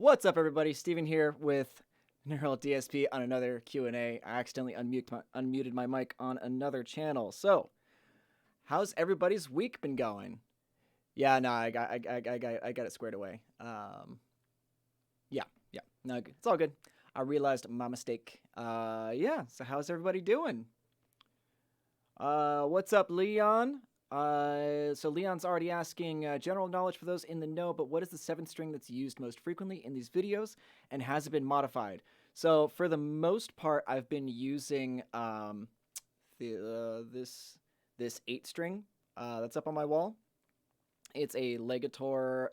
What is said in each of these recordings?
What's up, everybody? Steven here with Neural DSP on another Q&A. I accidentally unmuted my mic on another channel. So, how's everybody's week been going? Yeah, no, I got it squared away. Yeah, no, it's all good. I realized my mistake. Yeah. So how's everybody doing? What's up, Leon? So Leon's already asking general knowledge for those in the know, but what is the 7th string that's used most frequently in these videos, and has it been modified? So for the most part, I've been using this 8 string that's up on my wall. It's a Legator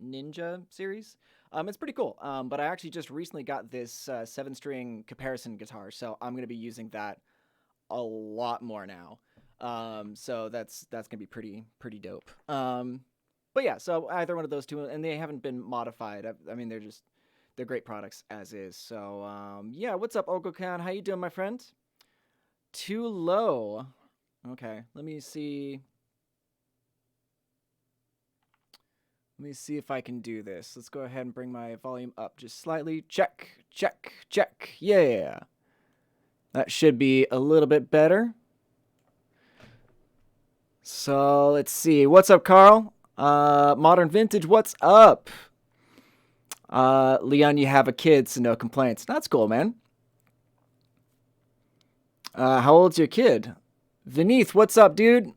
Ninja series. It's pretty cool. But I actually just recently got this 7-string comparison guitar, so I'm gonna be using that a lot more now. So that's gonna be pretty dope. But yeah, so either one of those two, and they haven't been modified. I mean, they're great products as is. So yeah, what's up, Ogokan? How you doing, my friend? Too low. Okay, let me see. Let me see if I can do this. Let's go ahead and bring my volume up just slightly. Check, check, check. Yeah. That should be a little bit better. So let's see. What's up, Carl? Modern Vintage, what's up? Leon, you have a kid, so no complaints. That's cool, man. How old's your kid? Vineeth, what's up, dude?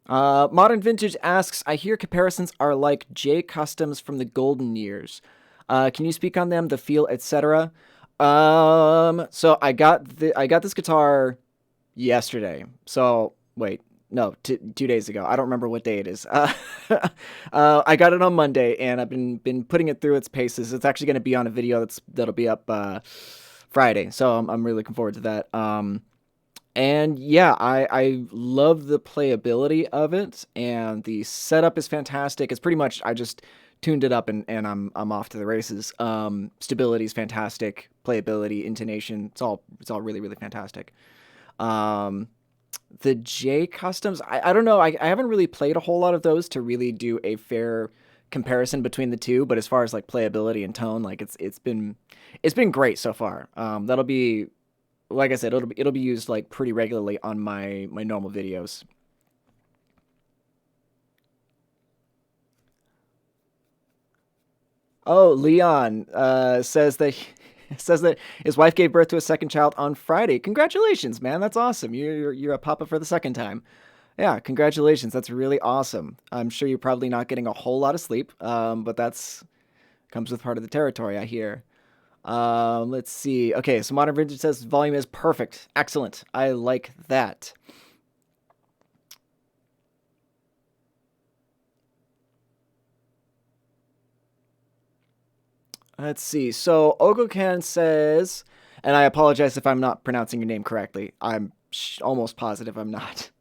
Modern Vintage asks, I hear comparisons are like J Customs from the golden years. Can you speak on them, the feel, etc.? So I got this guitar yesterday. So wait, no, 2 days ago. I don't remember what day it is. I got it on Monday, and I've been putting it through its paces. It's actually going to be on a video that'll be up Friday, so I'm really looking forward to that. And yeah, I love the playability of it, and the setup is fantastic. It's pretty much, I just tuned it up, and I'm off to the races. Stability is fantastic, playability, intonation, it's all really, really fantastic. The J Customs, I don't know, I haven't really played a whole lot of those to really do a fair comparison between the two, but as far as like playability and tone, like it's been great so far. That'll be, like I said, it'll be used like pretty regularly on my normal videos. Oh, Leon says that says that his wife gave birth to a second child on Friday. Congratulations, man! That's awesome. You're a papa for the second time. Yeah, congratulations. That's really awesome. I'm sure you're probably not getting a whole lot of sleep, but that's comes with part of the territory, I hear. Let's see. Okay, so Modern Vintage says volume is perfect. Excellent. I like that. Let's see. So Ogokan says, and I apologize if I'm not pronouncing your name correctly. I'm almost positive I'm not.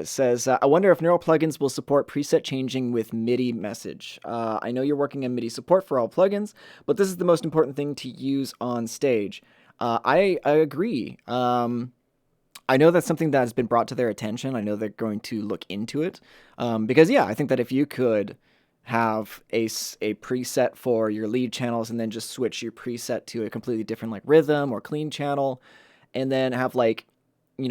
Says, I wonder if neural plugins will support preset changing with MIDI message. I know you're working on MIDI support for all plugins, but this is the most important thing to use on stage. I agree. I know that's something that has been brought to their attention. I know they're going to look into it. Because, yeah, I think that if you could have a preset for your lead channels and then just switch your preset to a completely different like rhythm or clean channel, and then have like,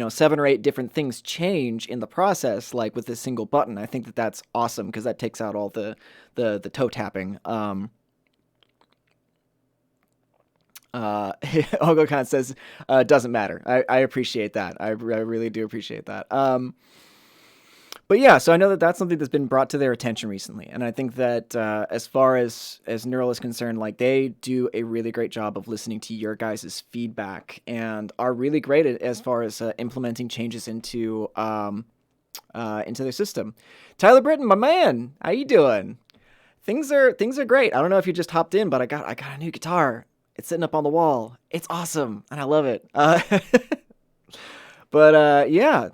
7 or 8 different things change in the process, like with this single button. I think that that's awesome because that takes out all the toe tapping. Ogokan says, doesn't matter. I appreciate that. I really do appreciate that. But yeah, so I know that that's something that's been brought to their attention recently, and I think that as far as Neural is concerned, like they do a really great job of listening to your guys' feedback and are really great at, as far as implementing changes into their system. Tyler Britton, my man, how you doing? Things are great. I don't know if you just hopped in, but I got a new guitar. It's sitting up on the wall. It's awesome, and I love it. But yeah.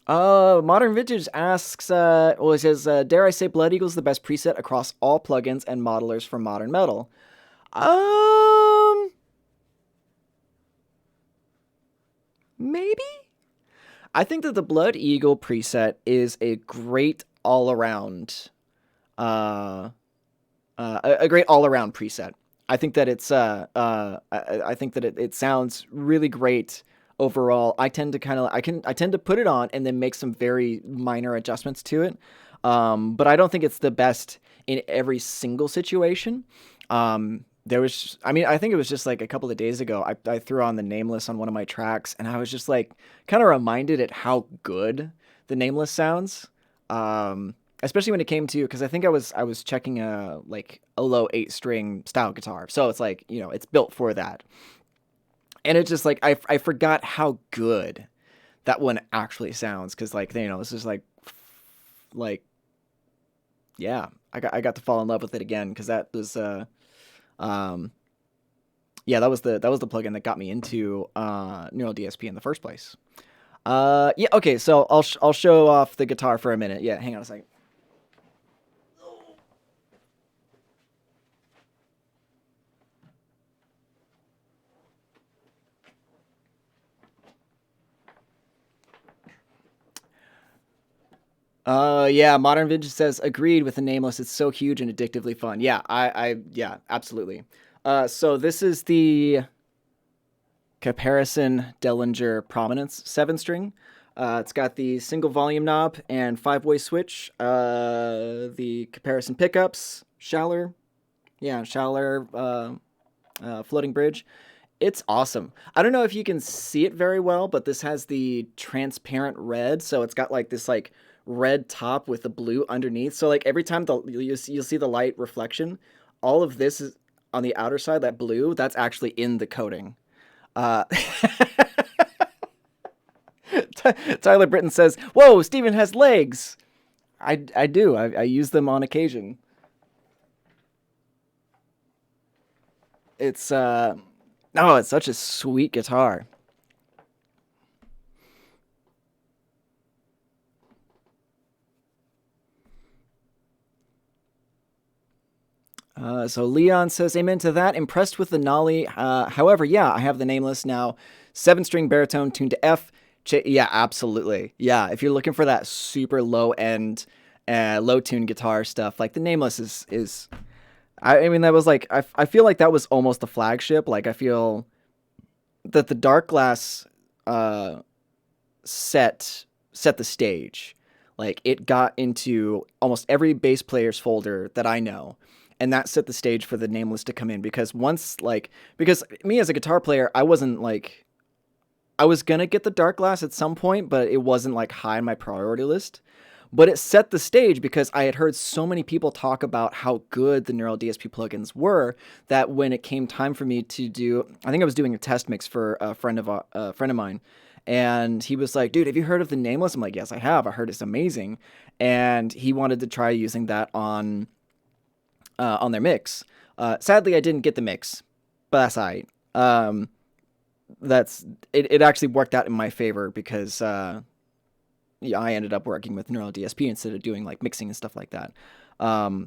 Modern Vintage asks, well, it says, dare I say Blood Eagle's the best preset across all plugins and modelers for modern metal? Maybe? I think that the Blood Eagle preset is a great all around, uh, a great all around preset. I think that I think that it sounds really great overall. I tend to put it on and then make some very minor adjustments to it. But I don't think it's the best in every single situation. I mean, I think it was just like a couple of days ago, I threw on the Nameless on one of my tracks, and I was just like kind of reminded at how good the Nameless sounds. Especially when it came to, because I think I was checking a like a low 8 string style guitar, so it's like, you know, it's built for that, and it's just like I forgot how good that one actually sounds, because like, you know, this is like yeah, I got to fall in love with it again, because that was um yeah, that was the plugin that got me into neural DSP in the first place. Yeah, okay, so I'll show off the guitar for a minute. Yeah, hang on a second. Yeah, Modern Vintage says agreed with the Nameless. It's so huge and addictively fun. Yeah, yeah, absolutely. So this is the Comparison Dellinger Prominence 7 string. It's got the single volume knob and 5-way switch. The comparison pickups, Schaller, yeah, Schaller floating bridge. It's awesome. I don't know if you can see it very well, but this has the transparent red, so it's got like this like red top with the blue underneath. So like every time you'll see the light reflection, all of this is on the outer side. That blue, that's actually in the coating. Uh, Tyler Britton says, "Whoa, Steven has legs." I do. I use them on occasion. It's oh, it's such a sweet guitar. So Leon says, "Amen to that. Impressed with the Nolly. However, yeah, I have the Nameless now. 7 string baritone tuned to F. Yeah, absolutely. Yeah, if you're looking for that super low end, low tune guitar stuff, like the Nameless is. I mean, that was like I feel like that was almost the flagship. Like I feel that the Dark Glass uh, set the stage. Like it got into almost every bass player's folder that I know, and that set the stage for the Nameless to come in. Because because me as a guitar player, I wasn't like I was gonna get the Dark Glass at some point, but it wasn't like high on my priority list. But it set the stage because I had heard so many people talk about how good the Neural DSP plugins were, that when it came time for me to do, I think I was doing a test mix for a friend of mine, and he was like, "Dude, have you heard of the Nameless?" I'm like, "Yes, I have. I heard it's amazing," and he wanted to try using that on their mix. Sadly, I didn't get the mix, but that's alright. That's it. It actually worked out in my favor because yeah, I ended up working with Neural DSP instead of doing like mixing and stuff like that,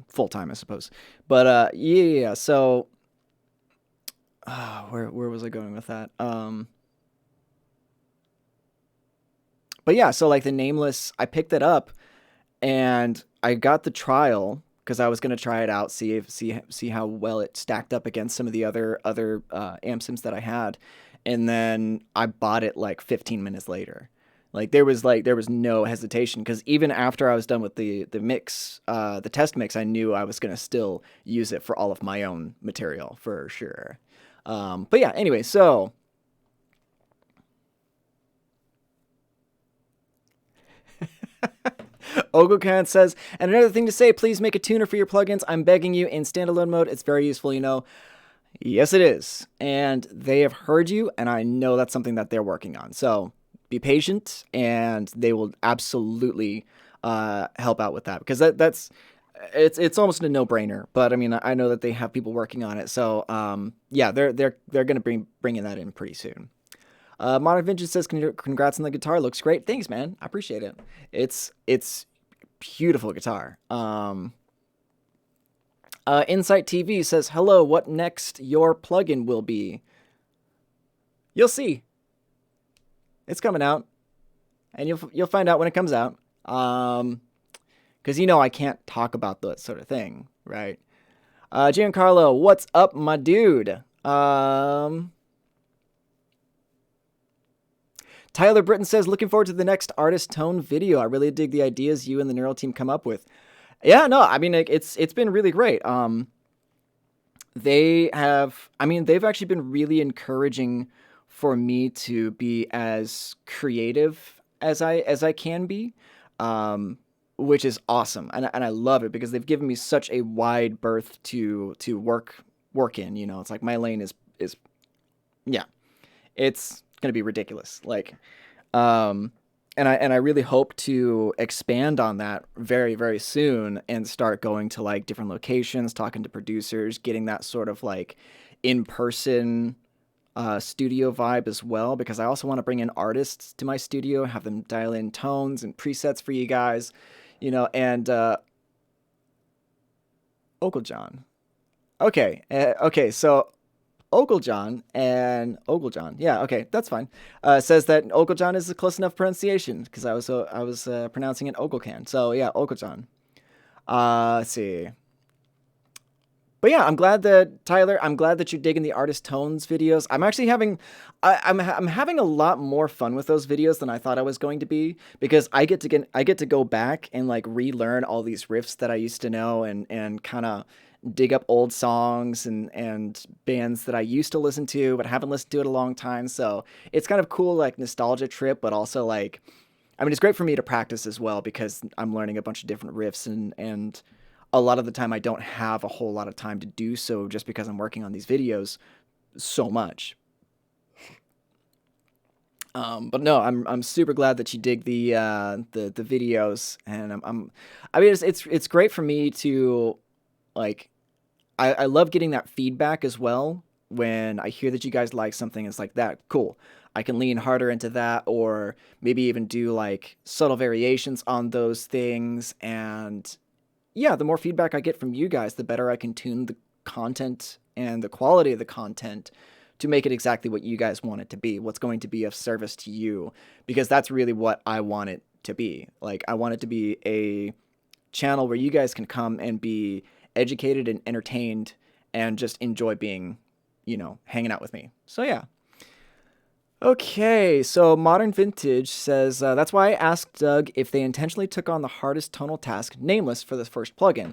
full time, I suppose. But yeah. So where was I going with that? But yeah, so like the Nameless, I picked it up and I got the trial because I was gonna try it out, see how well it stacked up against some of the other amp sims that I had, and then I bought it like 15 minutes later. Like there was no hesitation, because even after I was done with the mix, the test mix, I knew I was gonna still use it for all of my own material for sure. But yeah, anyway, so Ogokan says, and another thing to say, please make a tuner for your plugins. I'm begging you, in standalone mode. It's very useful, you know. Yes, it is. And they have heard you, and I know that's something that they're working on. So be patient, and they will absolutely help out with that, because that's it's almost a no-brainer. But I mean, I know that they have people working on it. So yeah, they're gonna bringing that in pretty soon. Modern Vintage says, "Congrats on the guitar. Looks great. Thanks, man. I appreciate it. It's beautiful guitar." Insight TV says, "Hello. What next? Your plugin will be. You'll see. It's coming out. and you'll find out when it comes out. Because you know I can't talk about that sort of thing, right? Giancarlo, what's up, my dude? Tyler Britton says, looking forward to the next artist tone video. I really dig the ideas you and the Neural team come up with. Yeah, no, I mean it's been really great. They've actually been really encouraging for me to be as creative as I can be, um, which is awesome, and I love it because they've given me such a wide berth to work in. You know, it's like my lane is yeah, it's gonna be ridiculous. Like, um, and I really hope to expand on that very very soon and start going to like different locations, talking to producers, getting that sort of like in person studio vibe as well. Because I also want to bring in artists to my studio, have them dial in tones and presets for you guys, you know. And Oglejohn. Okay, so Oglejohn, yeah, okay, that's fine. Says that Oglejohn is a close enough pronunciation because I was pronouncing it Oglecan. So yeah, Oglejohn. Let's see. But yeah, I'm glad that Tyler. I'm glad that you're digging the artist tones videos. I'm actually having, I'm having a lot more fun with those videos than I thought I was going to be because I get to go back and like relearn all these riffs that I used to know and kind of dig up old songs and bands that I used to listen to but haven't listened to in a long time. So it's kind of cool, like nostalgia trip, but also like, I mean, it's great for me to practice as well because I'm learning a bunch of different riffs and a lot of the time I don't have a whole lot of time to do so just because I'm working on these videos so much. But no, I'm super glad that you dig the videos, and I mean it's great for me to like I love getting that feedback as well when I hear that you guys like something. It's like that cool. I can lean harder into that, or maybe even do like subtle variations on those things. And yeah, the more feedback I get from you guys, the better I can tune the content and the quality of the content to make it exactly what you guys want it to be, what's going to be of service to you, because that's really what I want it to be. Like, I want it to be a channel where you guys can come and be educated and entertained and just enjoy being, hanging out with me. So, yeah. Okay, so Modern Vintage says that's why I asked Doug if they intentionally took on the hardest tonal task, nameless, for this first plugin.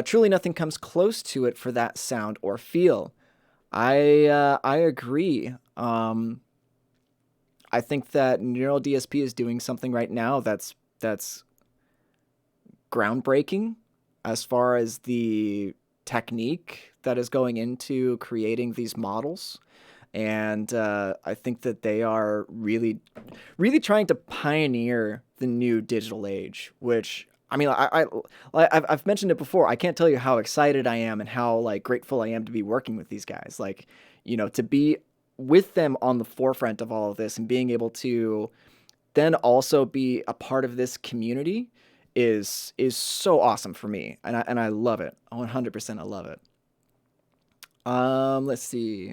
Truly, nothing comes close to it for that sound or feel. I agree. I think that Neural DSP is doing something right now that's groundbreaking as far as the technique that is going into creating these models. And I think that they are really, really trying to pioneer the new digital age. Which I mean, I've mentioned it before. I can't tell you how excited I am and how like grateful I am to be working with these guys. Like, to be with them on the forefront of all of this and being able to then also be a part of this community is so awesome for me, and I love it. 100%, I love it. Let's see.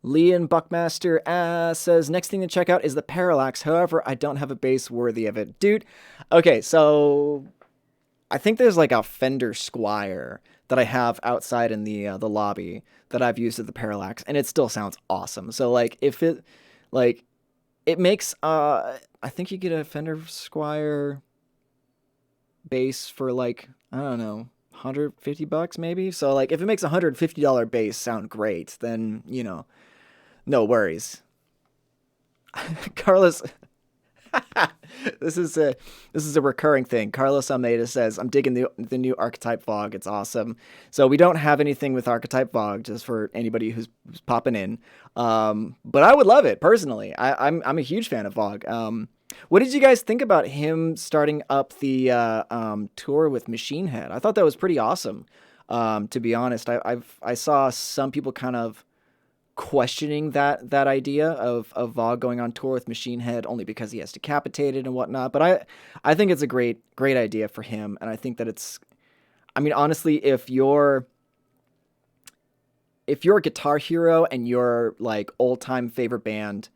Leon Buckmaster says, next thing to check out is the Parallax. However, I don't have a bass worthy of it. Dude, okay, so I think there's like a Fender Squire that I have outside in the lobby that I've used at the Parallax, and it still sounds awesome. So like if it like it makes I think you get a Fender Squire bass for like, I don't know, $150 maybe. So like if it makes $150 bass sound great, then no worries. Carlos, this is a recurring thing. Carlos Almeida says, "I'm digging the new Archetype Vogue. It's awesome." So we don't have anything with Archetype Vogue, just for anybody who's popping in. But I would love it personally. I'm a huge fan of Vogue. What did you guys think about him starting up the tour with Machine Head? I thought that was pretty awesome. To be honest, I saw some people kind of questioning that idea of Vogue going on tour with Machine Head only because he has Decapitated and whatnot. But I think it's a great idea for him, and I think that it's. I mean, honestly, if you're a Guitar Hero and your like old time favorite band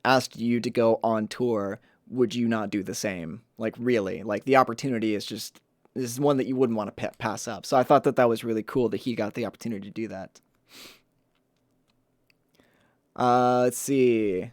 asked you to go on tour, would you not do the same? Like, really, like the opportunity is one that you wouldn't want to pass up. So I thought that that was really cool that he got the opportunity to do that. Let's see.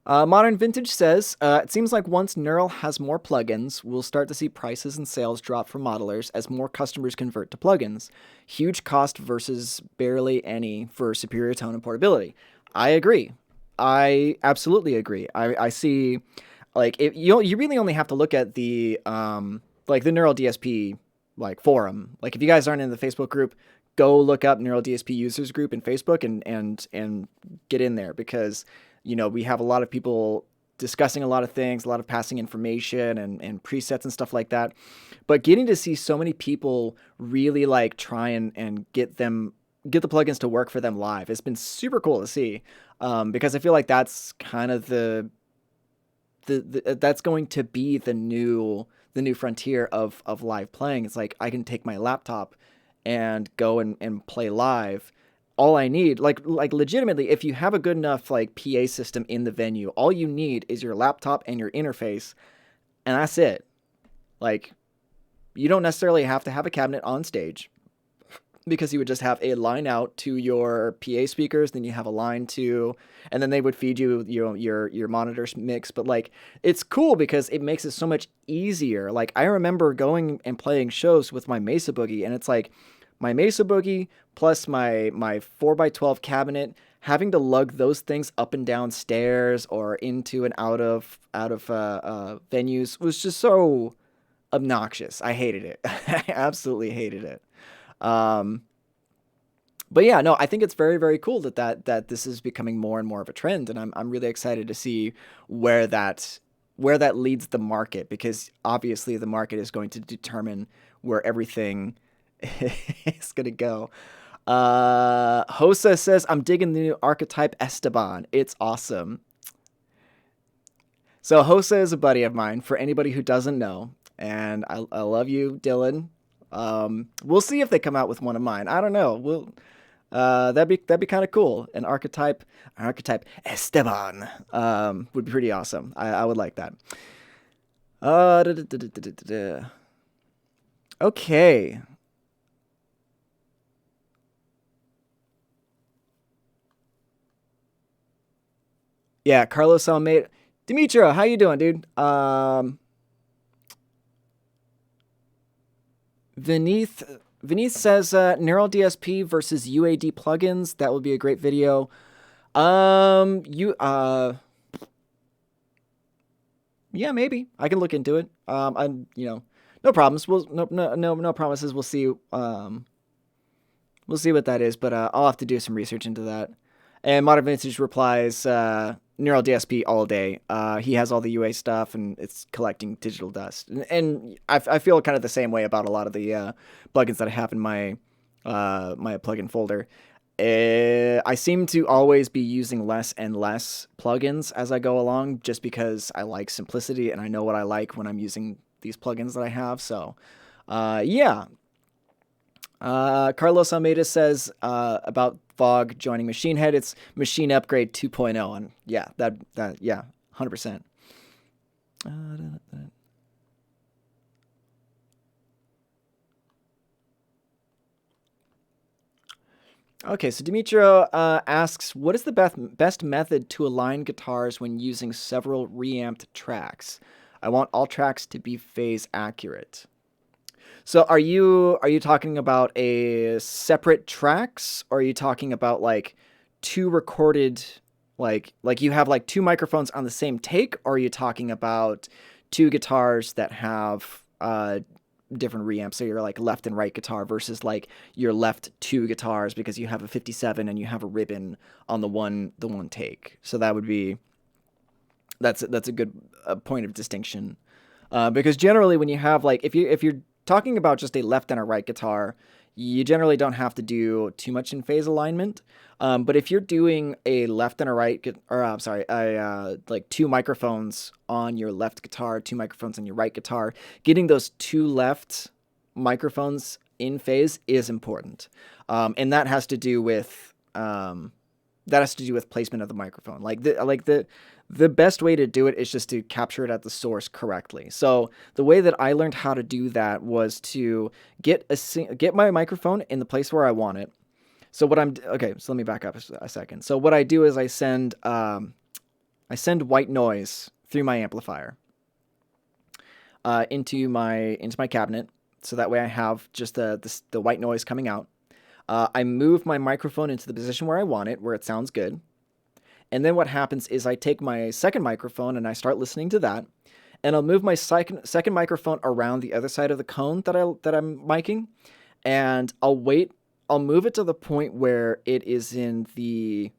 Modern Vintage says, it seems like once Neural has more plugins, we'll start to see prices and sales drop for modelers as more customers convert to plugins. Huge cost versus barely any for superior tone and portability. I agree. I absolutely agree. I see, like, you really only have to look at the like the Neural DSP like forum. Like, if you guys aren't in the Facebook group, go look up Neural DSP users group in Facebook and get in there, because we have a lot of people discussing a lot of things, a lot of passing information and presets and stuff like that. But getting to see so many people really like try and get the plugins to work for them live, it's been super cool to see, because I feel like that's kind of that's going to be the new frontier of live playing. It's like I can take my laptop and go and play live. All I need, like legitimately, if you have a good enough like PA system in the venue, all you need is your laptop and your interface, and that's it. Like, you don't necessarily have to have a cabinet on stage, because you would just have a line out to your PA speakers, then you have a line to, and then they would feed you your monitor mix. But like, it's cool because it makes it so much easier. Like, I remember going and playing shows with my Mesa Boogie, and it's like my Mesa Boogie plus my 4x12 cabinet, having to lug those things up and down stairs or into and out of venues was just so obnoxious. I hated it. I absolutely hated it. Um, but yeah, no, I think it's very, very cool that this is becoming more and more of a trend, and I'm really excited to see where that leads the market, because obviously the market is going to determine where everything is going to go. Hosa says, I'm digging the new archetype Esteban. It's awesome. So Hosa is a buddy of mine, for anybody who doesn't know, and I love you, Dylan. We'll see if they come out with one of mine. I don't know. That'd be kind of cool. An archetype Esteban, would be pretty awesome. I would like that. Okay. Yeah, Carlos Almeida. Demetrio, how you doing, dude? Vineeth says, Neural DSP versus UAD plugins. That would be a great video. You yeah, maybe I can look into it. I'm no problems. No promises. We'll see what that is, but I'll have to do some research into that. And Modern Vintage replies, Neural DSP all day. He has all the UA stuff, and it's collecting digital dust. And I feel kind of the same way about a lot of the plugins that I have in my my plugin folder. I seem to always be using less and less plugins as I go along, just because I like simplicity and I know what I like when I'm using these plugins that I have. So, yeah. Carlos Almeida says about Fog joining Machine Head, it's Machine Upgrade 2.0, and yeah, that yeah, 100%. Okay, so Dimitro asks, what is the best method to align guitars when using several reamped tracks? I want all tracks to be phase accurate. So are you talking about a separate tracks, or are you talking about like two recorded, like you have like two microphones on the same take, or are you talking about two guitars that have different reamps, so you're like left and right guitar versus like your left two guitars because you have a 57 and you have a ribbon on the one take. So that would be that's a good point of distinction, because generally when you have like if you're talking about just a left and a right guitar, you generally don't have to do too much in phase alignment. But if you're doing a left and a right, or I'm sorry, like two microphones on your left guitar, two microphones on your right guitar, getting those two left microphones in phase is important, and that has to do with placement of the microphone. The best way to do it is just to capture it at the source correctly. So the way that I learned how to do that was to get my microphone in the place where I want it. So okay, so let me back up a second. So what I do is I send white noise through my amplifier into my cabinet, so that way I have just the white noise coming out. I move my microphone into the position where I want it, where it sounds good. And then what happens is I take my second microphone and I start listening to that, and I'll move my second microphone around the other side of the cone that I'm miking, and I'll move it to the point where it is in the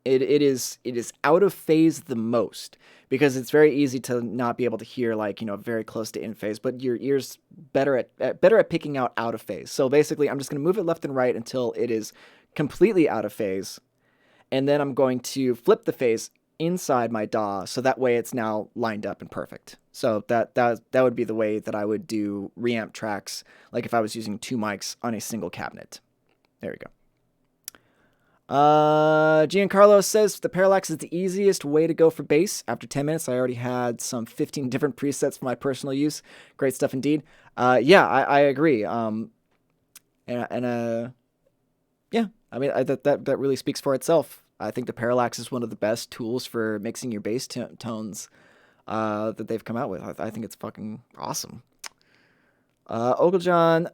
it is out of phase the most, because it's very easy to not be able to hear, like, very close to in phase, but your ear's better at picking out of phase. So basically I'm just going to move it left and right until it is completely out of phase. And then I'm going to flip the phase inside my DAW, so that way it's now lined up and perfect. So that would be the way that I would do reamp tracks, like if I was using 2 mics on a single cabinet. There we go. Giancarlo says the parallax is the easiest way to go for bass. After 10 minutes, I already had some 15 different presets for my personal use. Great stuff indeed. Yeah, I agree. Yeah, I mean, that really speaks for itself. I think the parallax is one of the best tools for mixing your bass tones that they've come out with. I think it's fucking awesome. Oglejohn,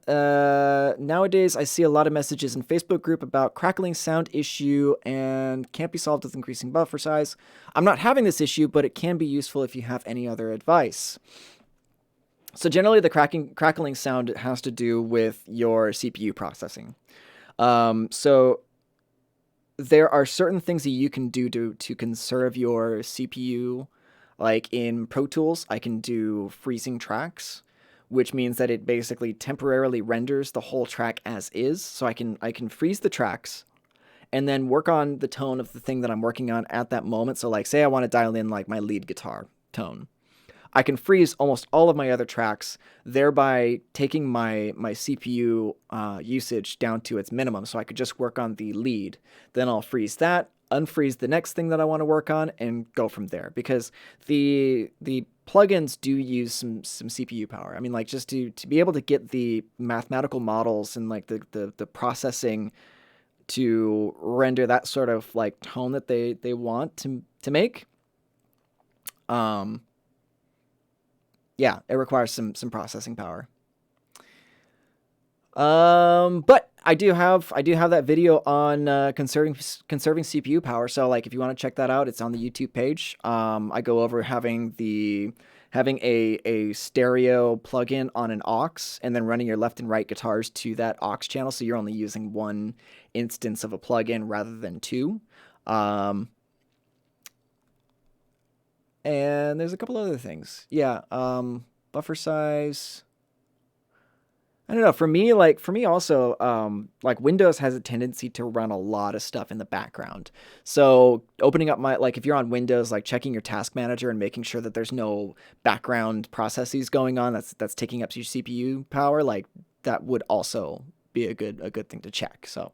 nowadays I see a lot of messages in Facebook group about crackling sound issue and can't be solved with increasing buffer size. I'm not having this issue, but it can be useful if you have any other advice. So generally the crackling sound has to do with your CPU processing. So there are certain things that you can do to conserve your CPU. Like in Pro Tools, I can do freezing tracks, which means that it basically temporarily renders the whole track as is. So I can freeze the tracks and then work on the tone of the thing that I'm working on at that moment. So like, say I want to dial in like my lead guitar tone. I can freeze almost all of my other tracks, thereby taking my CPU usage down to its minimum. So I could just work on the lead. Then I'll freeze that, unfreeze the next thing that I want to work on, and go from there. Because the plugins do use some CPU power. I mean, like, just to be able to get the mathematical models and like the processing to render that sort of like tone that they want to make. Yeah, it requires some processing power. But I do have that video on conserving CPU power. So like, if you want to check that out, it's on the YouTube page. I go over having a stereo plugin on an aux, and then running your left and right guitars to that aux channel, so you're only using one instance of a plugin rather than two. And there's a couple other things. Yeah, buffer size. I don't know. For me also, like Windows has a tendency to run a lot of stuff in the background. So opening up if you're on Windows, like checking your task manager and making sure that there's no background processes going on that's taking up your CPU power, like that would also be a good thing to check. So,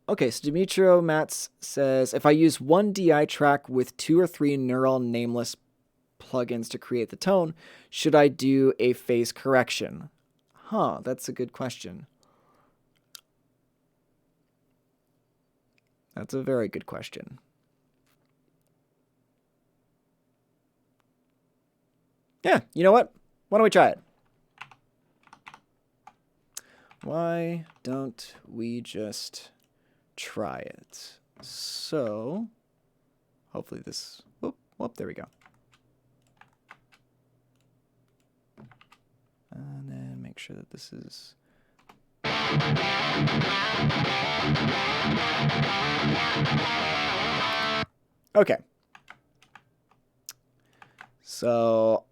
okay, so Dimitro Mats says, if I use one DI track with 2 or 3 neural nameless plugins to create the tone, should I do a phase correction? Huh, that's a good question. That's a very good question. Yeah, you know what? Why don't we try it? Why don't we just try it? So hopefully this, whoop, there we go. And then make sure that this is okay. So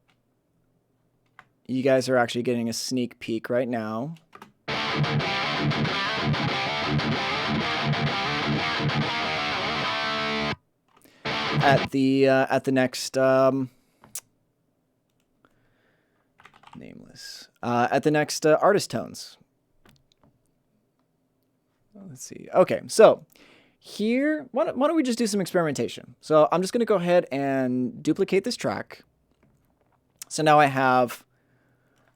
you guys are actually getting a sneak peek right now. at the next nameless at the next artist tones. Let's see. Okay, so here, why don't we just do some experimentation? So I'm just going to go ahead and duplicate this track. So now I have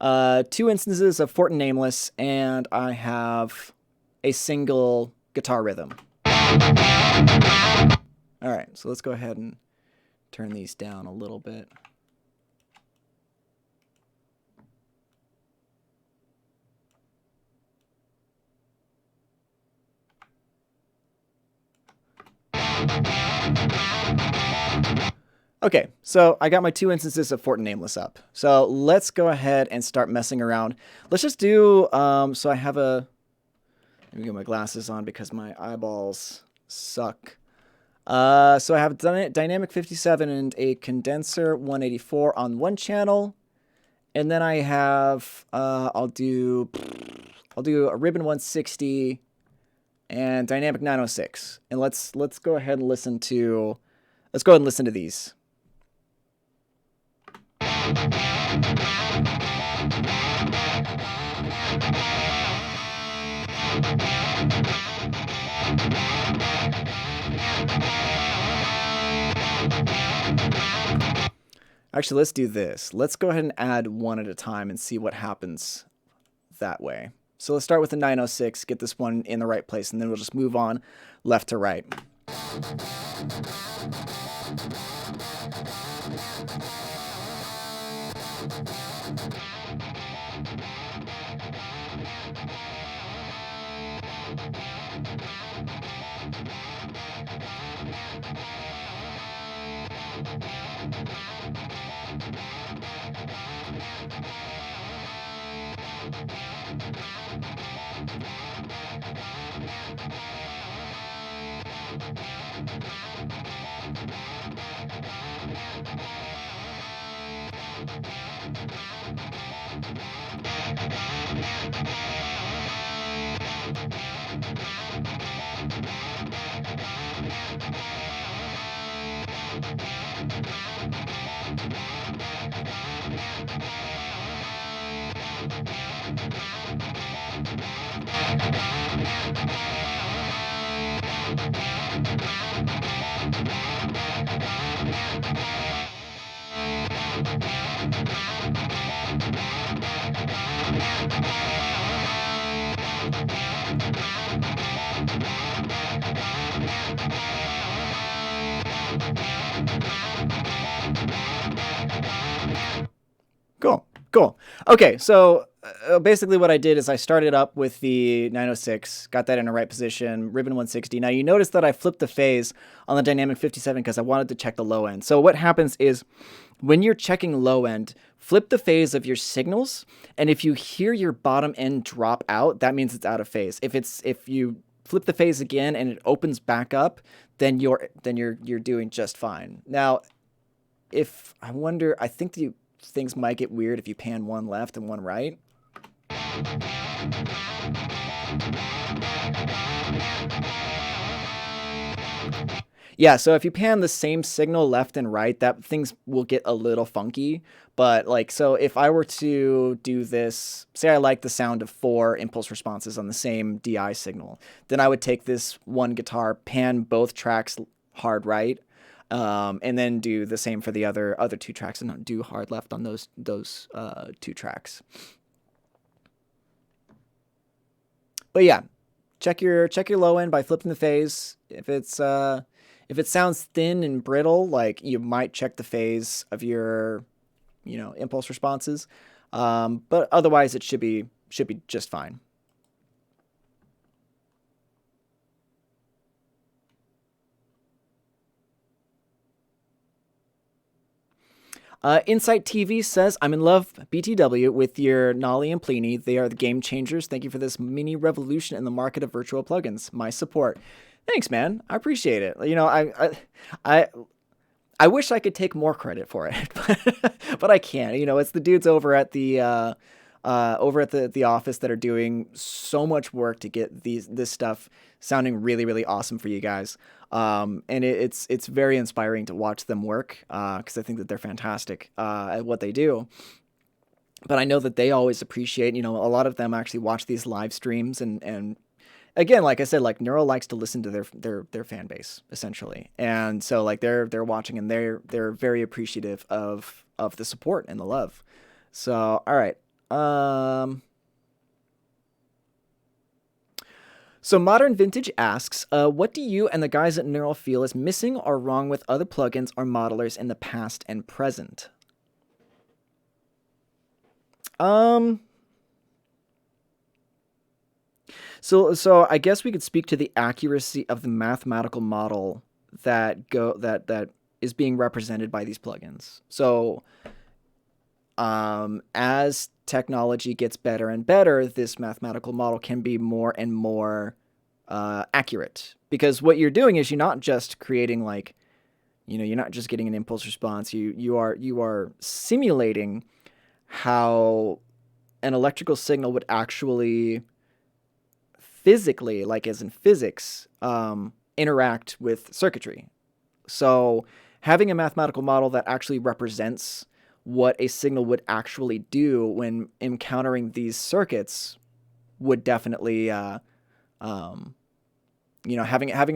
2 instances of Fortin Nameless, and I have a single guitar rhythm. All right, so let's go ahead and turn these down a little bit. Okay, so I got my 2 instances of Fortin Nameless up. So let's go ahead and start messing around. Let's just do, so I have a, let me get my glasses on because my eyeballs suck. So I have dynamic 57 and a condenser 184 on one channel. And then I have, I'll do a ribbon 160 and dynamic 906. And let's go ahead and listen to, these. Actually, let's do this. Let's go ahead and add one at a time and see what happens that way. So let's start with the 906, get this one in the right place, and then we'll just move on left to right. Cool. Okay, so basically what I did is I started up with the 906, got that in the right position, ribbon 160. Now you notice that I flipped the phase on the dynamic 57 because I wanted to check the low end. So what happens is when you're checking low end, flip the phase of your signals, and if you hear your bottom end drop out, that means it's out of phase. If you flip the phase again and it opens back up, then you're doing just fine. Now, I think things might get weird if you pan one left and one right. Yeah, so if you pan the same signal left and right, that things will get a little funky. But like, so if I were to do this, say I like the sound of 4 impulse responses on the same DI signal, then I would take this one guitar, pan both tracks hard right, and then do the same for the other 2 tracks and do hard left on those 2 tracks. But yeah, check your low end by flipping the phase. If it sounds thin and brittle, like you might check the phase of your impulse responses, but otherwise it should be just fine. Insight TV says, I'm in love, BTW, with your Nolly and Pliny. They are the game changers. Thank you for this mini revolution in the market of virtual plugins. My support. Thanks, man. I appreciate it. I wish I could take more credit for it, but I can't. It's the dudes over at the over at the office that are doing so much work to get this stuff sounding really, really awesome for you guys. And it's very inspiring to watch them work, because I think that they're fantastic at what they do. But I know that they always appreciate, a lot of them actually watch these live streams, and again, like I said, like Neural likes to listen to their fan base essentially, and so like they're watching, and they're very appreciative of the support and the love. So all right. So Modern Vintage asks, what do you and the guys at Neural feel is missing or wrong with other plugins or modelers in the past and present? So I guess we could speak to the accuracy of the mathematical model that is being represented by these plugins. So, as technology gets better and better, this mathematical model can be more and more accurate, because what you're doing is you're not just creating you're not just getting an impulse response. You are simulating how an electrical signal would actually physically, like as in physics, interact with circuitry. So having a mathematical model that actually represents what a signal would actually do when encountering these circuits would definitely, having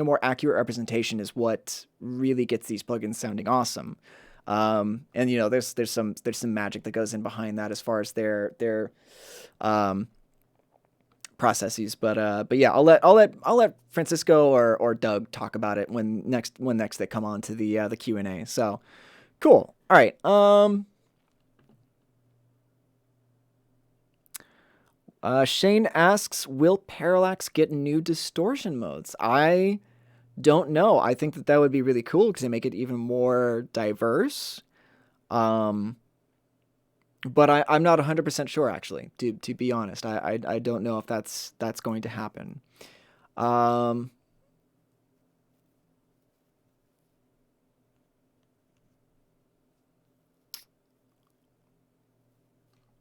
a more accurate representation is what really gets these plugins sounding awesome. And there's some magic that goes in behind that as far as their processes, but yeah, I'll let Francisco or Doug talk about it when next they come on to the Q&A. So cool. All right. Shane asks, will Parallax get new distortion modes? I don't know. I think that would be really cool because they make it even more diverse. But I'm not 100% sure, actually, to be honest. I don't know if that's going to happen.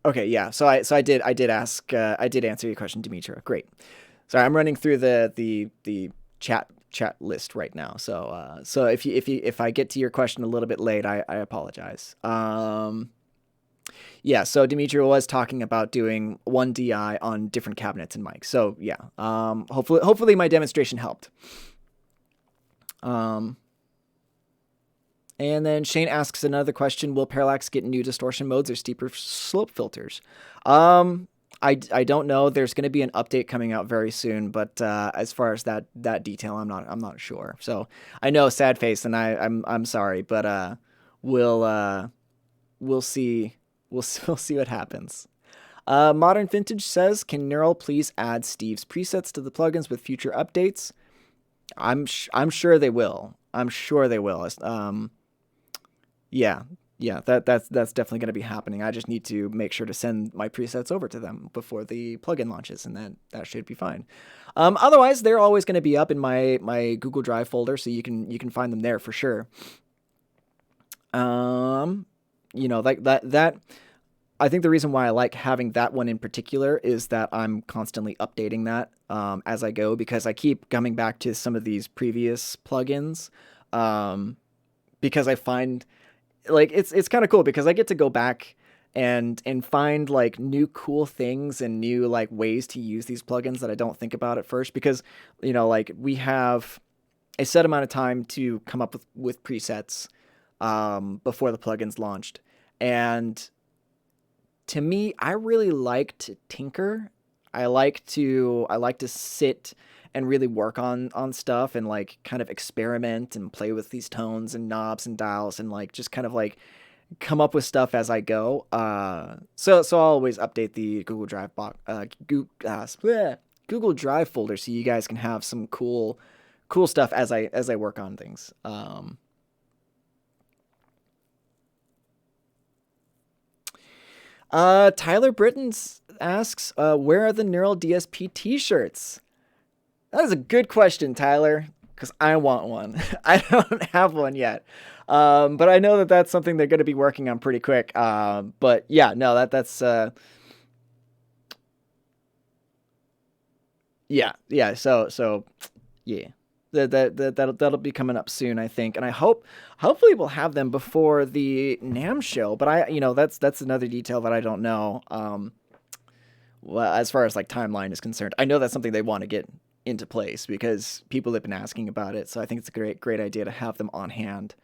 Okay, yeah. So I did ask, I did answer your question, Dimitra. Great. Sorry, I'm running through the chat list right now. So if I get to your question a little bit late, I apologize. Yeah, so Dimitri was talking about doing one DI on different cabinets and mics. So yeah, hopefully my demonstration helped. And then Shane asks another question: will Parallax get new distortion modes or steeper slope filters? I don't know. There's going to be an update coming out very soon, but as far as that detail, I'm not sure. So I know, sad face, and I'm sorry, but we'll see. We'll see what happens. Modern Vintage says, can Neural please add Steve's presets to the plugins with future updates? I'm sure they will. I'm sure they will. Yeah, that's definitely going to be happening. I just need to make sure to send my presets over to them before the plugin launches, and that should be fine. Otherwise, they're always going to be up in my Google Drive folder, so you can find them there for sure. Like that. I think the reason why I like having that one in particular is that I'm constantly updating that as I go, because I keep coming back to some of these previous plugins, because I find like it's kind of cool because I get to go back and find like new cool things and new like ways to use these plugins that I don't think about at first, because like we have a set amount of time to come up with presets before the plugins launched. And to me, I really like to tinker. I like to sit and really work on stuff and like kind of experiment and play with these tones and knobs and dials and like just kind of like come up with stuff as I go. So I'll always update the Google Drive Google Drive folder so you guys can have some cool stuff as I work on things. Tyler Britton asks, where are the Neural DSP t-shirts? That is a good question, Tyler, because I want one. I don't have one yet. But I know that's something they're going to be working on pretty quick. But yeah, no, that's yeah. So yeah, that'll be coming up soon, I think, and hopefully we'll have them before the NAMM show. But that's another detail that I don't know. Well, as far as like timeline is concerned, I know that's something they want to get into place because people have been asking about it. So I think it's a great idea to have them on hand.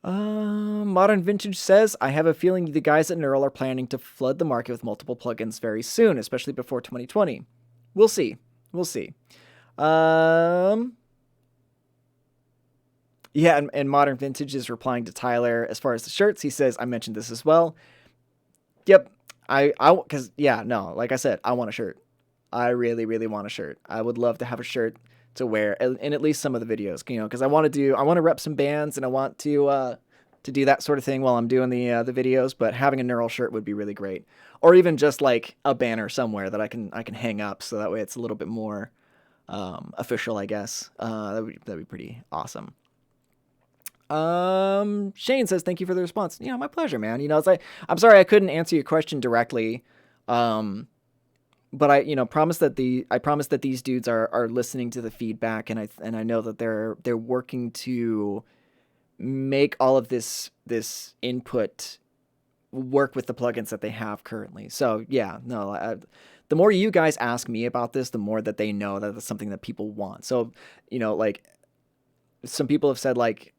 Modern Vintage says, I have a feeling the guys at Neural are planning to flood the market with multiple plugins very soon, especially before 2020. We'll see. We'll see. Um, yeah, and Modern Vintage is replying to Tyler as far as the shirts. He says, I mentioned this as well. Yep. Because, yeah, no, like I said, I want a shirt. I really, really want a shirt. I would love to have a shirt to wear in at least some of the videos, because I want to rep some bands and I want to do that sort of thing while I'm doing the videos. But having a Neural shirt would be really great, or even just like a banner somewhere that I can hang up, so that way it's a little bit more official, I guess. That'd be pretty awesome. Shane says, thank you for the response. My pleasure, man. It's like, I'm sorry I couldn't answer your question directly. But I promise that these dudes are listening to the feedback, and I know that they're working to make all of this input work with the plugins that they have currently. So yeah, no, the more you guys ask me about this, the more that they know that it's something that people want. So, like some people have said, like,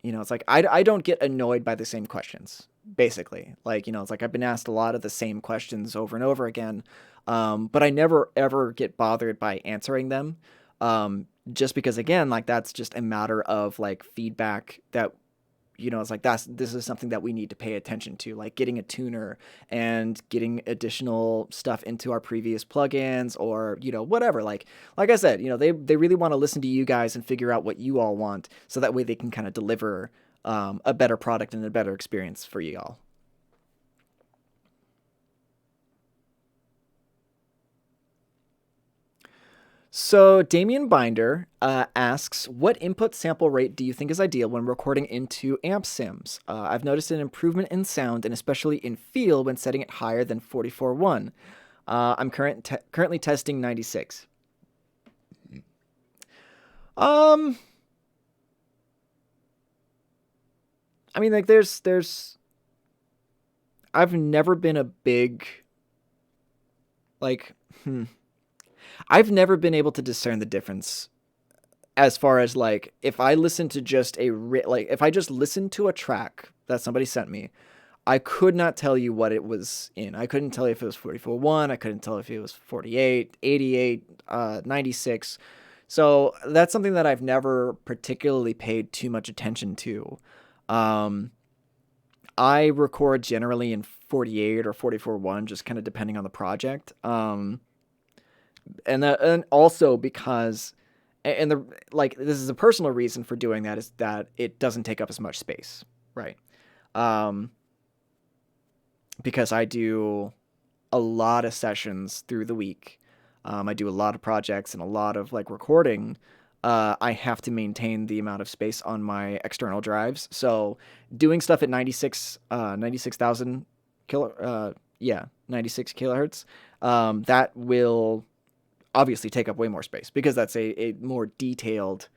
it's like, I don't get annoyed by the same questions, basically. Like, it's like I've been asked a lot of the same questions over and over again. But I never ever get bothered by answering them. Just because, again, like, that's just a matter of like feedback that, it's like this is something that we need to pay attention to, like getting a tuner and getting additional stuff into our previous plugins, or whatever. Like I said, they really want to listen to you guys and figure out what you all want, so that way they can kind of deliver a better product and a better experience for you all. So Damien Binder asks, what input sample rate do you think is ideal when recording into amp sims? I've noticed an improvement in sound and especially in feel when setting it higher than 44.1. I'm currently testing 96. Um, I mean, like, I've never been a big, like, I've never been able to discern the difference as far as, like, if I listen to just if I just listened to a track that somebody sent me, I could not tell you what it was in. I couldn't tell you if it was 44.1. I couldn't tell if it was 48, 88, 96. So that's something that I've never particularly paid too much attention to. Um, I record generally in 48 or 44.1, just kind of depending on the project. And also because, and the like, this is a personal reason for doing that, is that it doesn't take up as much space, right? Um, because I do a lot of sessions through the week. I do a lot of projects and a lot of like recording. I have to maintain the amount of space on my external drives. So doing stuff at 96,000 yeah, 96 kilohertz, that will obviously take up way more space, because that's a more detailed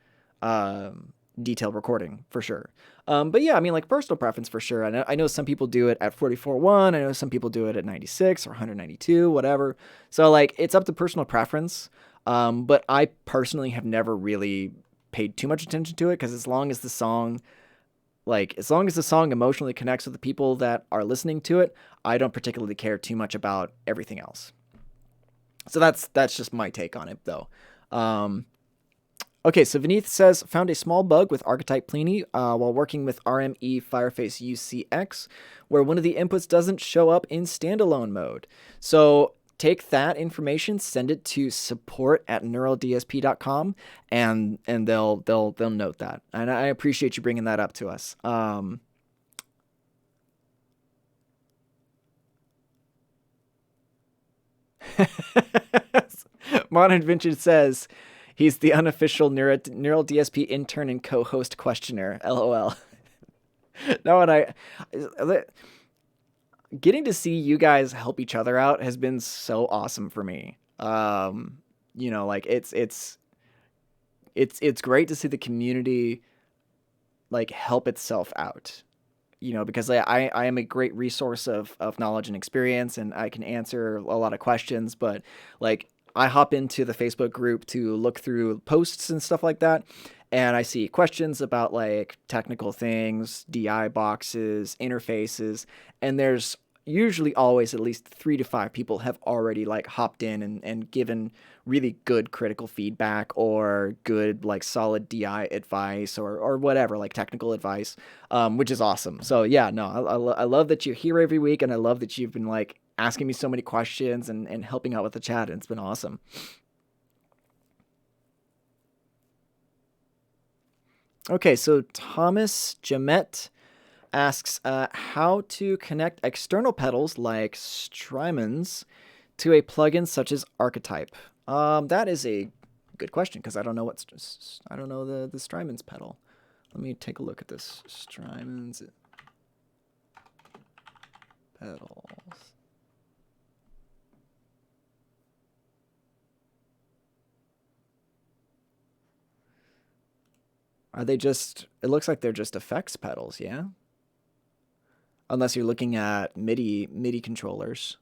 recording for sure. But yeah, I mean, like, personal preference for sure. I know some people do it at 44.1. I know some people do it at 96 or 192, whatever. So like, it's up to personal preference. But I personally have never really paid too much attention to it, because as long as the song emotionally connects with the people that are listening to it, I don't particularly care too much about everything else. So that's just my take on it, though. Okay, so Vineeth says, found a small bug with Archetype Pliny while working with RME Fireface UCX, where one of the inputs doesn't show up in standalone mode. So take that information, send it to support@neuraldsp.com, and they'll note that. And I appreciate you bringing that up to us. Modern Vintage says he's the unofficial Neural DSP intern and co-host questioner. LOL. No, and getting to see you guys help each other out has been so awesome for me. like it's great to see the community like help itself out, because I am a great resource of knowledge and experience, and I can answer a lot of questions. But like, I hop into the Facebook group to look through posts and stuff like that, and I see questions about like technical things, DI boxes, interfaces, and there's usually always at least 3 to 5 people have already like hopped in and given really good critical feedback or good like solid DI advice or whatever, like technical advice, which is awesome. So yeah, no, I love that you're here every week, and I love that you've been like asking me so many questions and helping out with the chat, and it's been awesome. Okay, so Thomas Jamet asks how to connect external pedals like Strymons to a plugin such as Archetype. That is a good question because I don't know I don't know the Strymons pedal. Let me take a look at this Strymons pedals. Are they just? It looks like they're just effects pedals, yeah. Unless you're looking at MIDI controllers.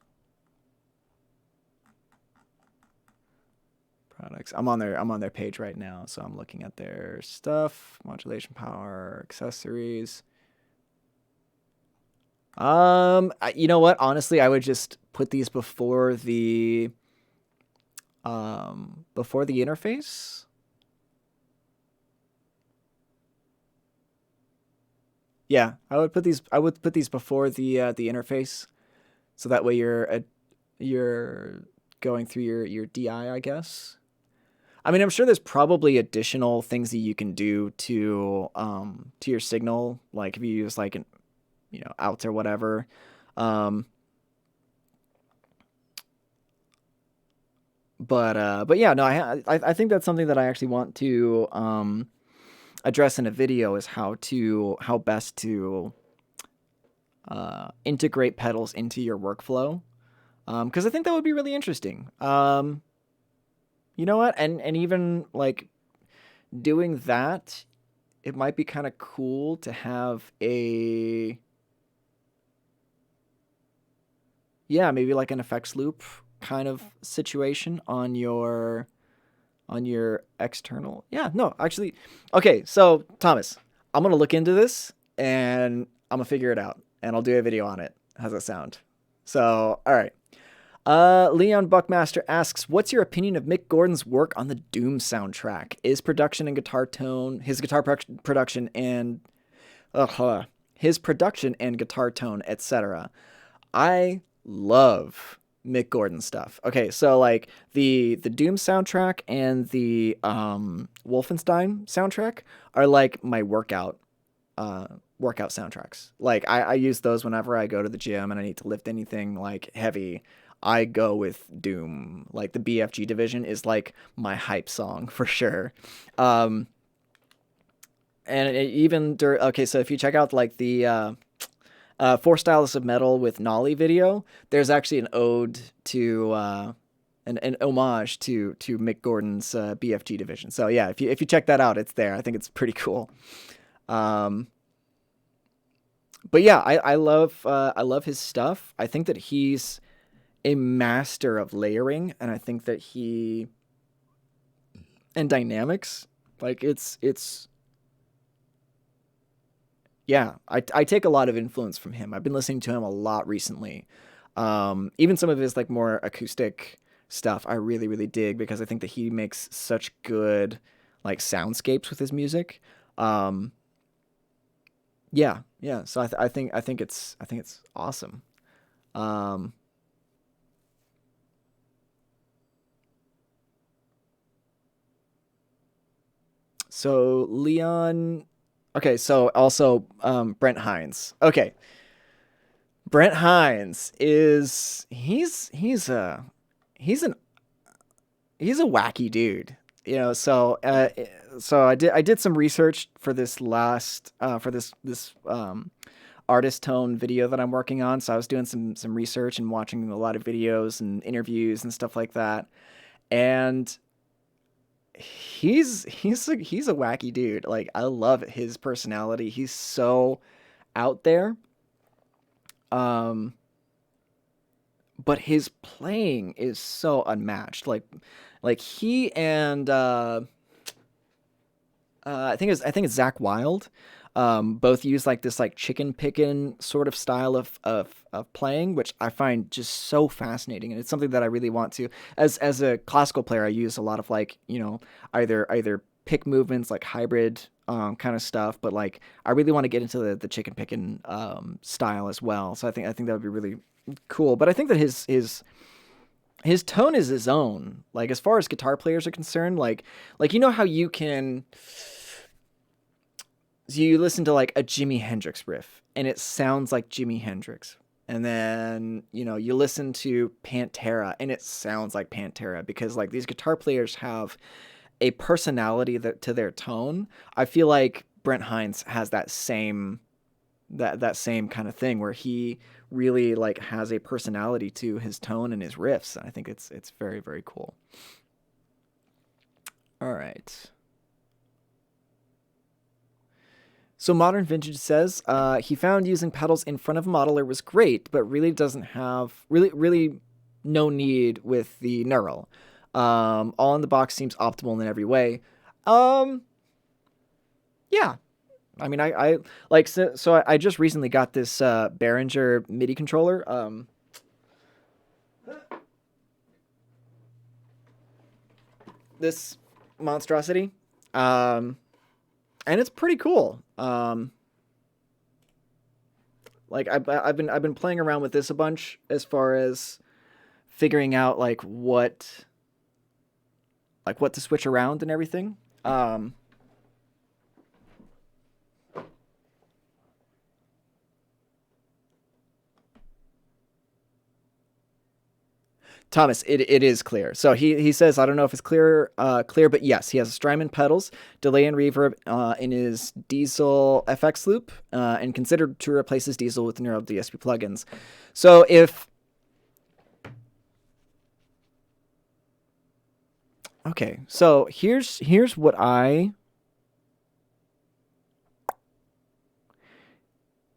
Products. I'm on their page right now, so I'm looking at their stuff, modulation power, accessories. You know what? Honestly, I would just put these before the interface. Yeah, I would put these before the interface, so that way you're going through your DI, I guess. I mean, I'm sure there's probably additional things that you can do to your signal, like if you use like an outs or whatever. Um, but yeah, no, I think that's something that I actually want to address in a video, is how best to integrate pedals into your workflow, because I think that would be really interesting. You know what? And even like doing that, it might be kind of cool to have maybe like an effects loop kind of situation on your external. Yeah, no, actually. Okay, so Thomas, I'm going to look into this and I'm going to figure it out and I'll do a video on it. How's that sound? So, all right. Leon Buckmaster asks, "What's your opinion of Mick Gordon's work on the Doom soundtrack? Is production and guitar tone, his guitar production and his production and guitar tone, etc." I love Mick Gordon stuff. Okay, so like the Doom soundtrack and the Wolfenstein soundtrack are like my workout soundtracks. Like I use those whenever I go to the gym and I need to lift anything like heavy. I go with Doom. Like the BFG division is like my hype song for sure. Um, and okay, so if you check out like the Four Stylists of Metal with Nolly video, there's actually an ode to an homage to Mick Gordon's BFG division. So yeah, if you check that out, it's there. I think it's pretty cool. But yeah, I love his stuff. I think that he's a master of layering, and I think that and dynamics. Like it's yeah, I take a lot of influence from him. I've been listening to him a lot recently. Even some of his like more acoustic stuff I really really dig, because I think that he makes such good like soundscapes with his music. Yeah, yeah. So I think it's awesome. Um, so Leon. Okay, so also Brent Hines. Okay, Brent Hines is he's an he's a wacky dude. So I did some research for this last for this artist tone video that I'm working on. So I was doing some research and watching a lot of videos and interviews and stuff like that. And he's a wacky dude. Like, I love his personality. He's so out there. Um, but his playing is so unmatched. Like he and I think it's Zach Wild. Both use like this like chicken picking sort of style of playing, which I find just so fascinating, and it's something that I really want to. As a classical player, I use a lot of like either pick movements like hybrid kind of stuff, but like I really want to get into the chicken picking style as well. So I think that would be really cool. But I think that his tone is his own. Like as far as guitar players are concerned, like you know how you listen to like a Jimi Hendrix riff and it sounds like Jimi Hendrix. And then, you listen to Pantera and it sounds like Pantera because like these guitar players have a personality to their tone. I feel like Brent Hines has that same kind of thing where he really like has a personality to his tone and his riffs. I think it's very, very cool. All right. So Modern Vintage says he found using pedals in front of a modeler was great, but really doesn't have really no need with the neural. All in the box seems optimal in every way. Um, yeah, I mean I like so I just recently got this Behringer MIDI controller. This monstrosity. And it's pretty cool. Like I've been playing around with this a bunch as far as figuring out like what to switch around and everything. Thomas, it is clear. So he says I don't know if it's clear, but yes, he has Strymon pedals, delay and reverb in his Diesel FX loop, and considered to replace his Diesel with neural DSP plugins. So if okay, so here's what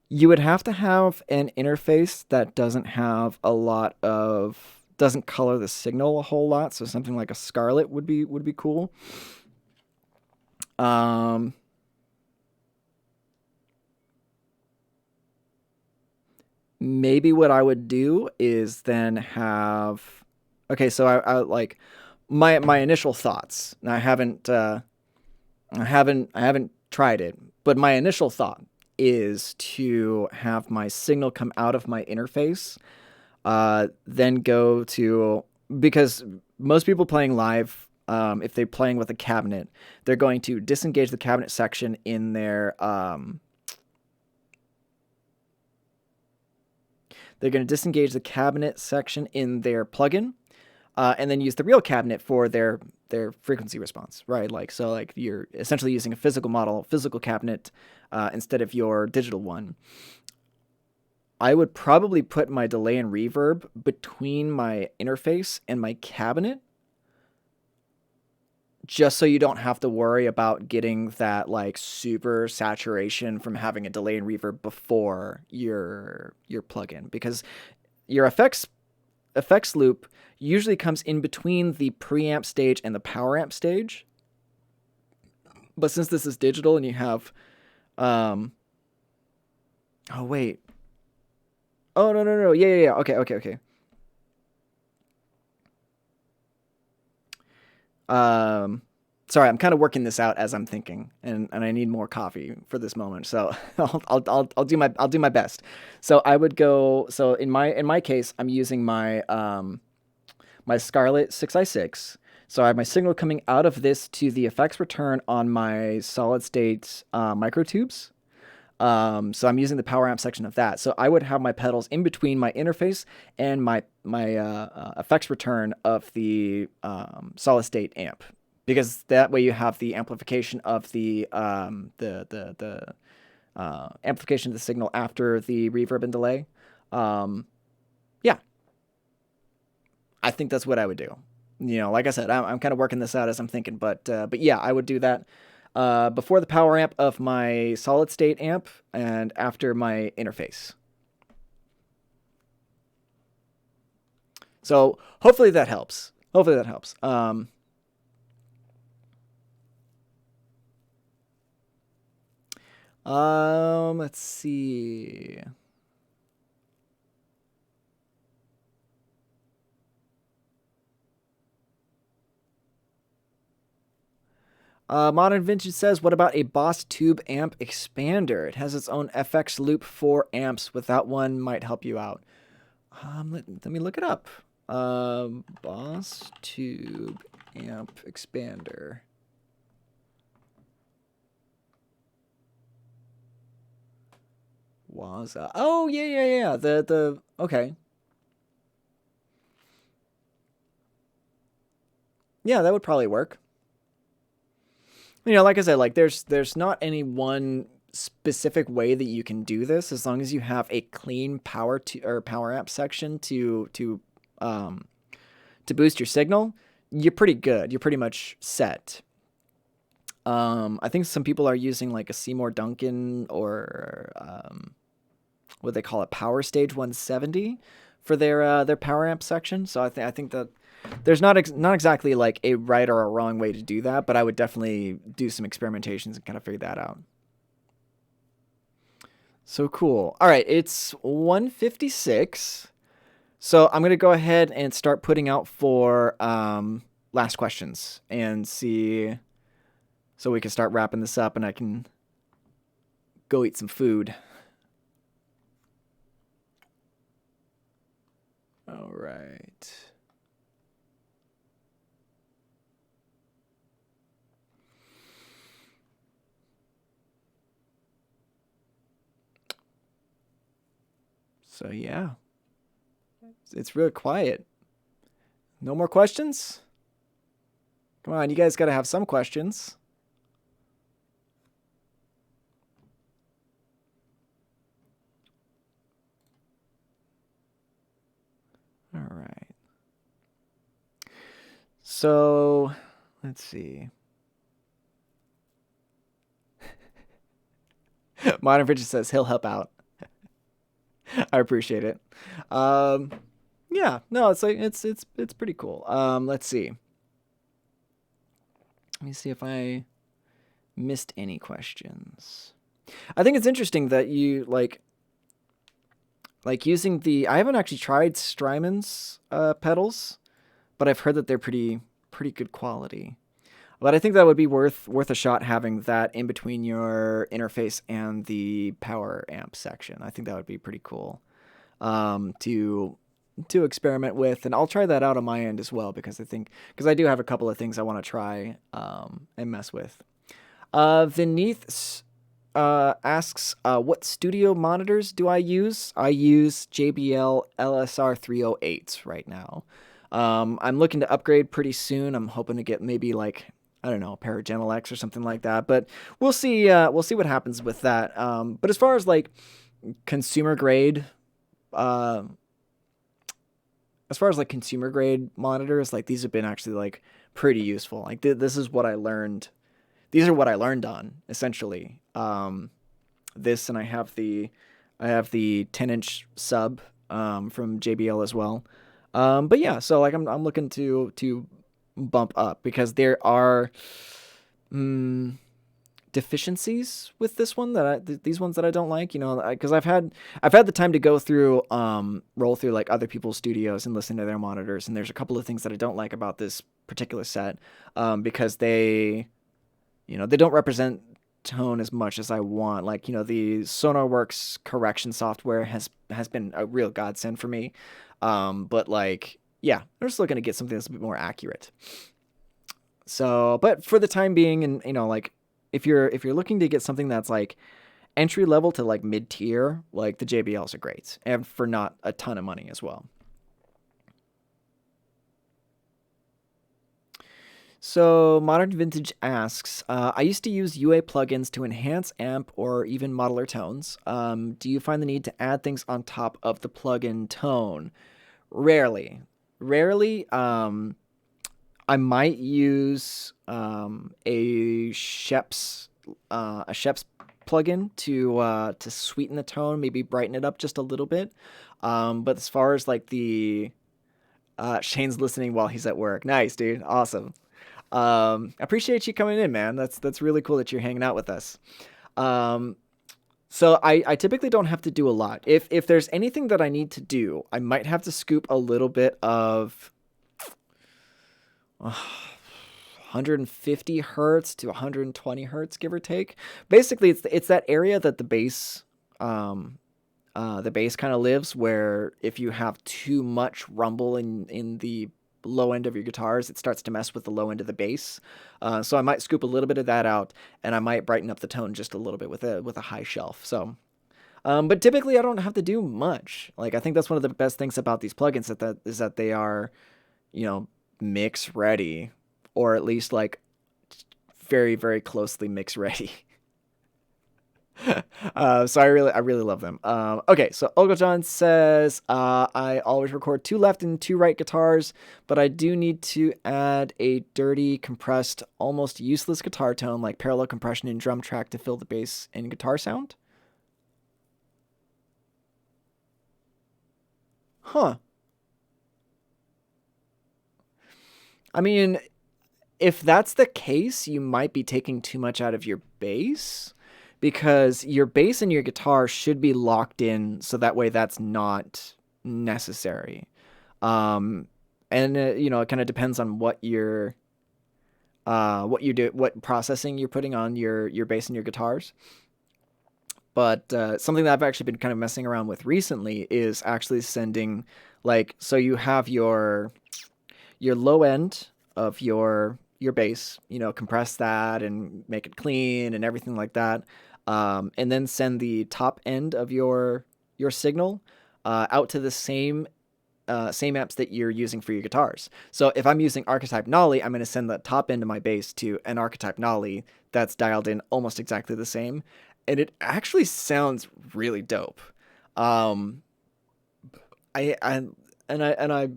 you would have to have an interface that doesn't color the signal a whole lot. So something like a Scarlett would be cool. Um, Maybe what I would do is then have okay. So I like my initial thoughts. And I haven't tried it, but my initial thought is to have my signal come out of my interface, then go to because most people playing live, if they're playing with a cabinet, they're going to disengage the cabinet section in their they're going to disengage the cabinet section in their plugin, and then use the real cabinet for their frequency response, right? Like so, like you're essentially using a physical cabinet instead of your digital one. I would probably put my delay and reverb between my interface and my cabinet just so you don't have to worry about getting that like super saturation from having a delay and reverb before your plugin because your effects loop usually comes in between the preamp stage and the power amp stage. But since this is digital and you have um oh wait. Oh no. Yeah. Okay. Um, Sorry, I'm kind of working this out as I'm thinking, and I need more coffee for this moment. So I'll do my best. So I would go. So in my case, I'm using my Scarlett 6i6. So I have my signal coming out of this to the effects return on my solid state microtubes. So I'm using the power amp section of that. So I would have my pedals in between my interface and my effects return of the solid state amp, because that way you have the amplification of the amplification of the signal after the reverb and delay. Um, yeah, I think that's what I would do. like I said, I'm kind of working this out as I'm thinking, but yeah, I would do that before the power amp of my solid state amp and after my interface. So hopefully that helps. Hopefully that helps. Let's see. Modern Vintage says, what about a Boss Tube amp expander? It has its own FX loop for amps. Without one, might help you out. Let me look it up. Boss Tube amp expander. Waza. Oh, yeah. Okay. Yeah, that would probably work. Like I said, like there's not any one specific way that you can do this as long as you have a clean power amp section um to boost your signal. You're pretty good. You're pretty much set. I think some people are using like a Seymour Duncan or what they call it, Power Stage 170 for their power amp section. So I think that there's not exactly like a right or a wrong way to do that, but I would definitely do some experimentations and kind of figure that out. So cool. All right, it's 1:56. So I'm going to go ahead and start putting out for last questions and see, so we can start wrapping this up and I can go eat some food. All right. So yeah, it's really quiet. No more questions? Come on, you guys got to have some questions. All right. So, let's see. Modern Bridget says he'll help out. I appreciate it. Yeah, no, it's like it's pretty cool. Let's see. Let me see if I missed any questions. I think it's interesting that you like using the. I haven't actually tried Strymon's pedals, but I've heard that they're pretty good quality. But I think that would be worth a shot having that in between your interface and the power amp section. I think that would be pretty cool to experiment with, and I'll try that out on my end as well because I do have a couple of things I want to try and mess with. Vineeth asks, what studio monitors do I use? I use JBL LSR 308s right now. I'm looking to upgrade pretty soon. I'm hoping to get maybe like, I don't know, a pair of Gentle X or something like that. But we'll see. We'll see what happens with that. But as far as like consumer grade, monitors, like these have been actually like pretty useful. Like this is what I learned. These are what I learned on essentially. This, and I have the 10-inch sub from JBL as well. But yeah, so like I'm looking to bump up because there are deficiencies with this one these ones that I don't like, because I've had the time to go through roll through like other people's studios and listen to their monitors, and there's a couple of things that I don't like about this particular set because they don't represent tone as much as I want. Like, the SonarWorks correction software has been a real godsend for me. But like, yeah, I'm just looking to get something that's a bit more accurate. So, but for the time being, and like, if you're looking to get something that's like entry level to like mid tier, like the JBLs are great, and for not a ton of money as well. So Modern Vintage asks, I used to use UA plugins to enhance amp or even modeler tones. Do you find the need to add things on top of the plugin tone? Rarely. I might use a Shep's plugin to sweeten the tone, maybe brighten it up just a little bit. But as far as like the Shane's listening while he's at work. Nice, dude. Awesome. I appreciate you coming in, man. That's really cool that you're hanging out with us. Um, so I typically don't have to do a lot. If there's anything that I need to do, I might have to scoop a little bit of 150 hertz to 120 hertz, give or take. Basically, it's that area that the bass kind of lives, where if you have too much rumble in the low end of your guitars, it starts to mess with the low end of the bass. So I might scoop a little bit of that out, and I might brighten up the tone just a little bit with a high shelf. So. But typically, I don't have to do much. Like, I think that's one of the best things about these plugins is that they are, mix ready, or at least like very, very closely mix ready. So I really love them. Okay, so Olgojan says, I always record 2 left and 2 right guitars, but I do need to add a dirty, compressed, almost useless guitar tone like parallel compression and drum track to fill the bass and guitar sound. Huh. I mean, if that's the case, you might be taking too much out of your bass, because your bass and your guitar should be locked in, so that way that's not necessary. Um, and it kind of depends on what processing you're putting on your bass and your guitars. But something that I've actually been kind of messing around with recently is actually sending, like, so you have your low end of your bass, compress that and make it clean and everything like that, and then send the top end of your signal out to the same amps that you're using for your guitars. So if I'm using archetype Nolly, I'm going to send the top end of my bass to an archetype Nolly that's dialed in almost exactly the same, and it actually sounds really dope. Um, I and I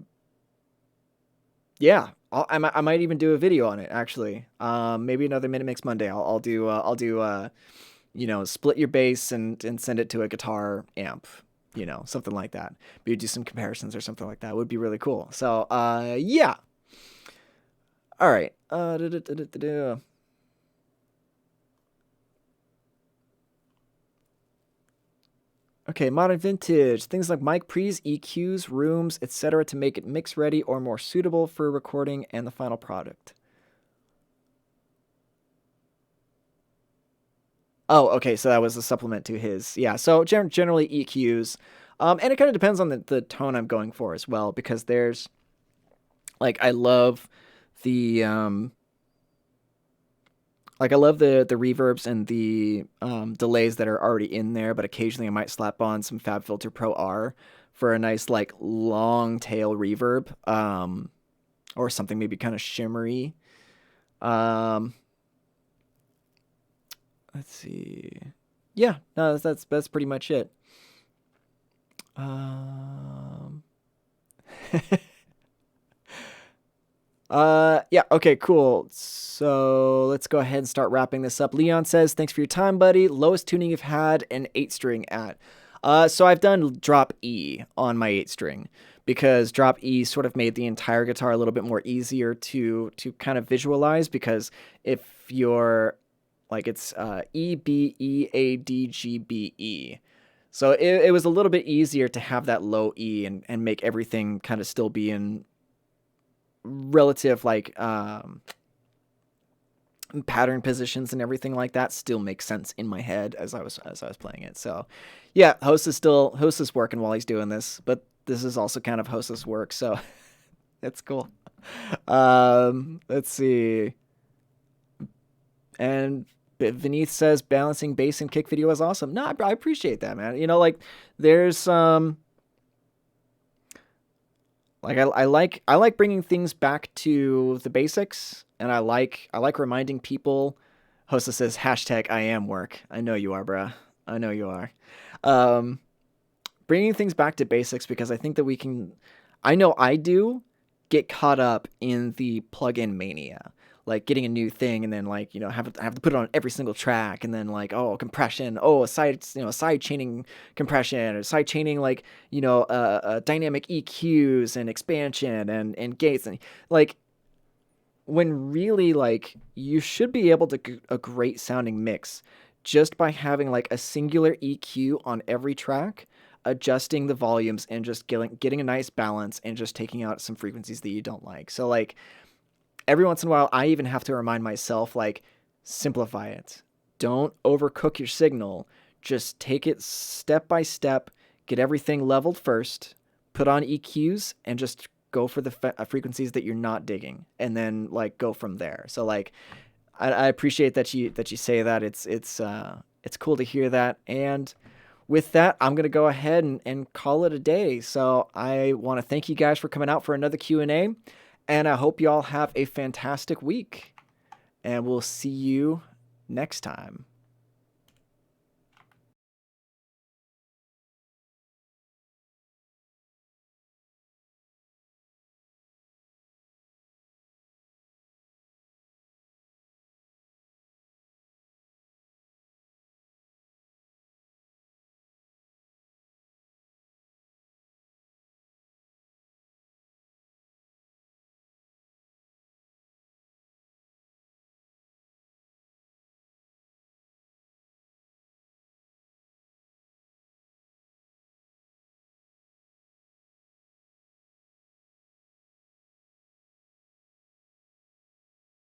Yeah, I might even do a video on it actually. Maybe another Minute Mix Monday. Split your bass and send it to a guitar amp, something like that. Maybe do some comparisons or something like that. It would be really cool. So, yeah. All right. Okay, modern vintage. Things like mic pre's, EQs, rooms, etc. to make it mix ready or more suitable for recording and the final product. Oh, okay, so that was a supplement to his. Yeah, so generally EQs. And it kind of depends on the tone I'm going for as well, because there's, like, I love the the reverbs and the delays that are already in there, but occasionally I might slap on some FabFilter Pro R for a nice, like, long tail reverb, or something maybe kind of shimmery. Um, let's see. Yeah, no, that's pretty much it. Um, yeah, okay, cool. So let's go ahead and start wrapping this up. Leon says, thanks for your time, buddy. Lowest tuning you've had an 8-string at. So I've done drop E on my 8-string, because drop E sort of made the entire guitar a little bit more easier to kind of visualize, because if you're like, it's E, B, E, A, D, G, B, E. So it was a little bit easier to have that low E and make everything kind of still be in relative, like, pattern positions and everything like that still makes sense in my head as I was playing it. So yeah, Host is working while he's doing this, but this is also kind of Host's work, so it's cool. Let's see. And Vineeth says balancing bass and kick video is awesome. No, I appreciate that, man. Like, there's like, I like bringing things back to the basics, and I like reminding people. Hosta says hashtag I am work. I know you are, bruh. I know you are. Bringing things back to basics, because I think that we can. I know I do get caught up in the plugin mania, like getting a new thing and then like, have to put it on every single track, and then like, oh, compression, oh, side chaining compression, or side chaining, like, dynamic EQs and expansion and gates, and like, when really, like, you should be able to get a great sounding mix just by having like a singular EQ on every track, adjusting the volumes and just getting a nice balance and just taking out some frequencies that you don't like. So like, every once in a while, I even have to remind myself, like, simplify it. Don't overcook your signal. Just take it step by step, get everything leveled first, put on EQs, and just go for the frequencies that you're not digging, and then like go from there. So like, I appreciate that you say that. It's cool to hear that. And with that, I'm gonna go ahead and call it a day. So I want to thank you guys for coming out for another Q&A, and I hope you all have a fantastic week. And we'll see you next time.